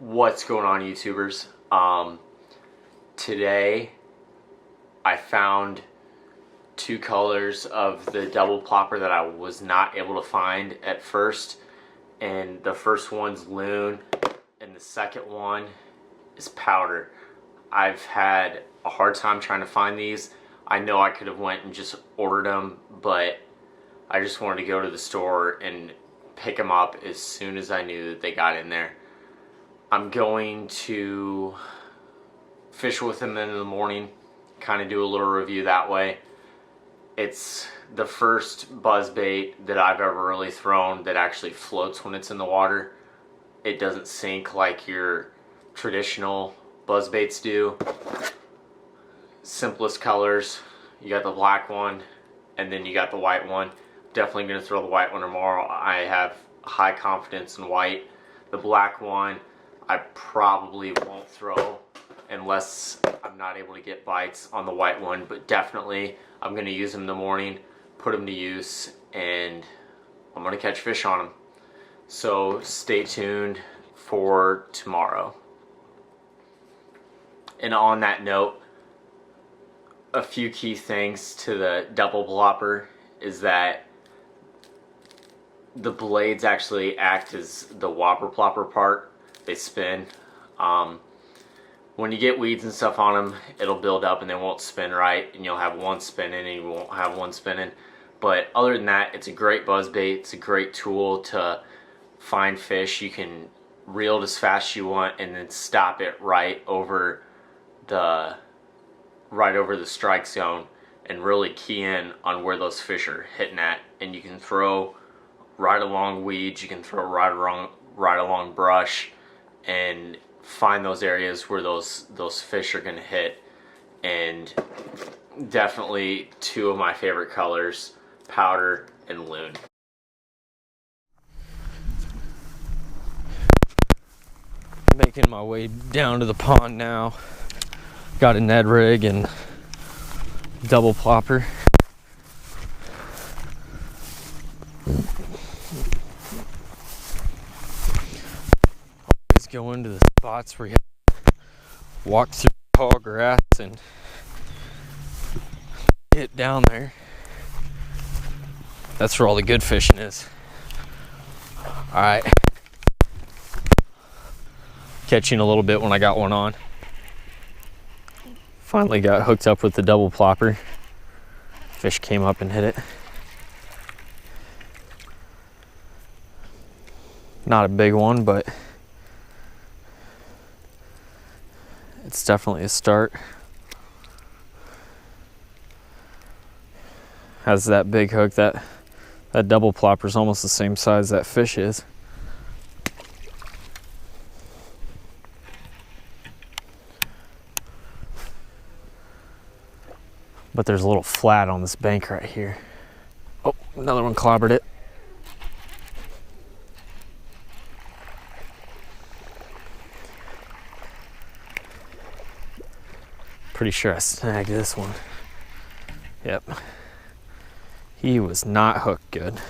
What's going on, YouTubers? Today I found two colors of the double plopper that I was not able to find at first, and the first one's loon and the second one is powder. I've had a hard time trying to find these. I know I could have went and just ordered them, but I just wanted to go to the store and pick them up as soon as I knew that they got in there. I'm going to fish with them in the morning, kind of do a little review that way. It's the first buzzbait that I've ever really thrown that actually floats when it's in the water. It doesn't sink like your traditional buzzbaits do. Simplest colors. You got the black one and then you got the white one. Definitely going to throw the white one tomorrow. I have high confidence in white. The black one I probably won't throw unless I'm not able to get bites on the white one, but definitely I'm going to use them in the morning, put them to use, and I'm going to catch fish on them. So stay tuned for tomorrow. And on that note, a few key things to the double plopper is that the blades actually act as the whopper plopper part. They spin. When you get weeds and stuff on them, it'll build up and they won't spin right, and you'll have one spinning and you won't have one spinning. But other than that, it's a great buzz bait. It's a great tool to find fish. You can reel it as fast as you want and then stop it right over the strike zone and really key in on where those fish are hitting at. And you can throw right along weeds, you can throw right along brush, and find those areas where those fish are going to hit. And definitely two of my favorite colors, powder and loon. Making my way down to the pond now. Got a Ned rig and double plopper. Go into the spots where you walk through tall grass and get down there. That's where all the good fishing is. Alright. Catching a little bit when I got one on. Finally got hooked up with the double plopper. Fish came up and hit it. Not a big one, but it's definitely a start. Has that big hook. That double plopper is almost the same size that fish is. But there's a little flat on this bank right here. Oh, another one clobbered it. Pretty sure I snagged this one. Yep. He was not hooked good.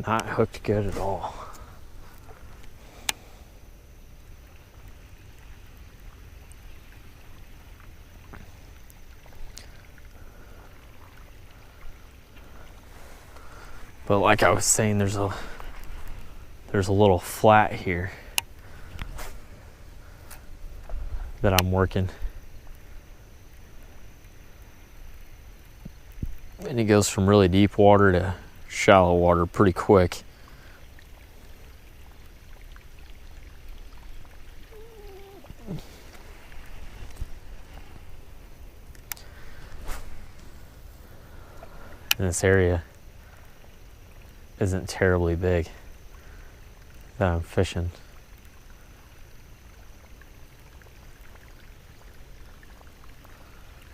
Not hooked good at all. But like I was saying, there's a little flat here that I'm working. And it goes from really deep water to shallow water pretty quick. And this area isn't terribly big that I'm fishing.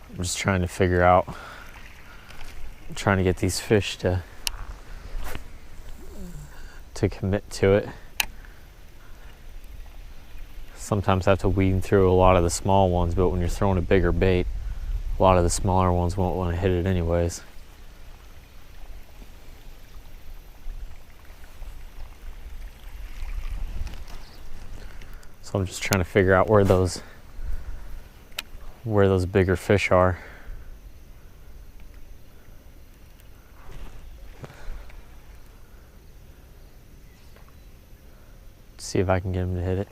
I'm just trying to figure out, I'm trying to get these fish to commit to it. Sometimes I have to weed through a lot of the small ones, but when you're throwing a bigger bait, a lot of the smaller ones won't want to hit it anyways. So I'm just trying to figure out where those bigger fish are. See if I can get them to hit it.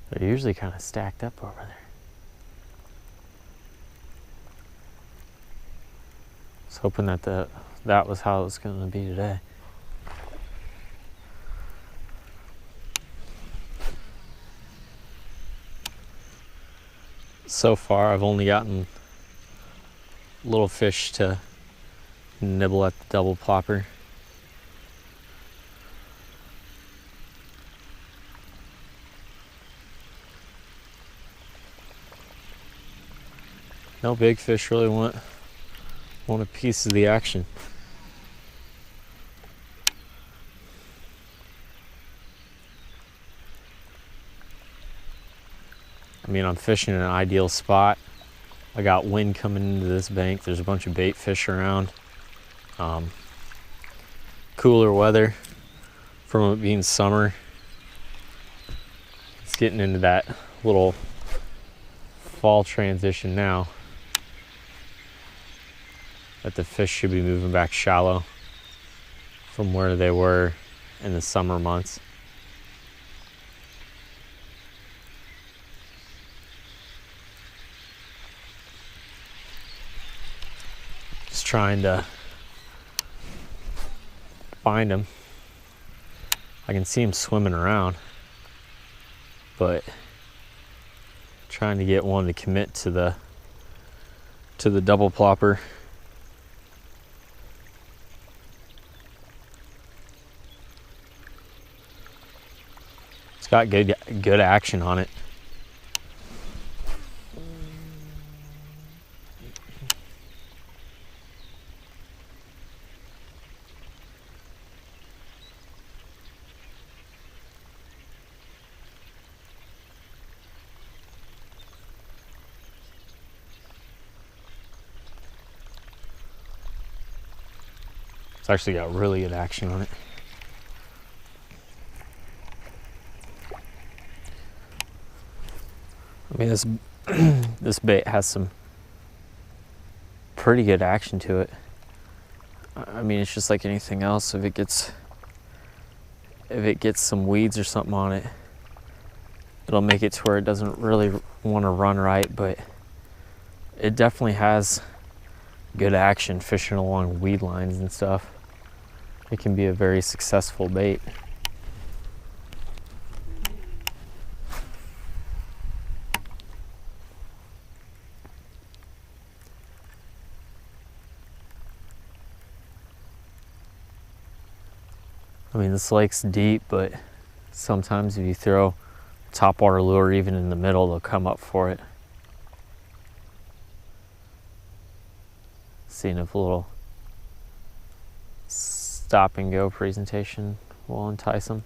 They're usually kind of stacked up over there. I was hoping that that was how it was going to be today. So far, I've only gotten little fish to nibble at the double plopper. No big fish really want a piece of the action. I mean, I'm fishing in an ideal spot. I got wind coming into this bank. There's a bunch of bait fish around. Cooler weather from it being summer. It's getting into that little fall transition now. That the fish should be moving back shallow from where they were in the summer months. Just trying to find them. I can see them swimming around, but trying to get one to commit to the double plopper. It's got good action on it. It's actually got really good action on it. I mean, this bait has some pretty good action to it. I mean, it's just like anything else. If it gets some weeds or something on it, it'll make it to where it doesn't really want to run right, but it definitely has good action fishing along weed lines and stuff. It can be a very successful bait. I mean, this lake's deep, but sometimes if you throw topwater lure even in the middle, they'll come up for it. Seeing if a little stop and go presentation will entice them.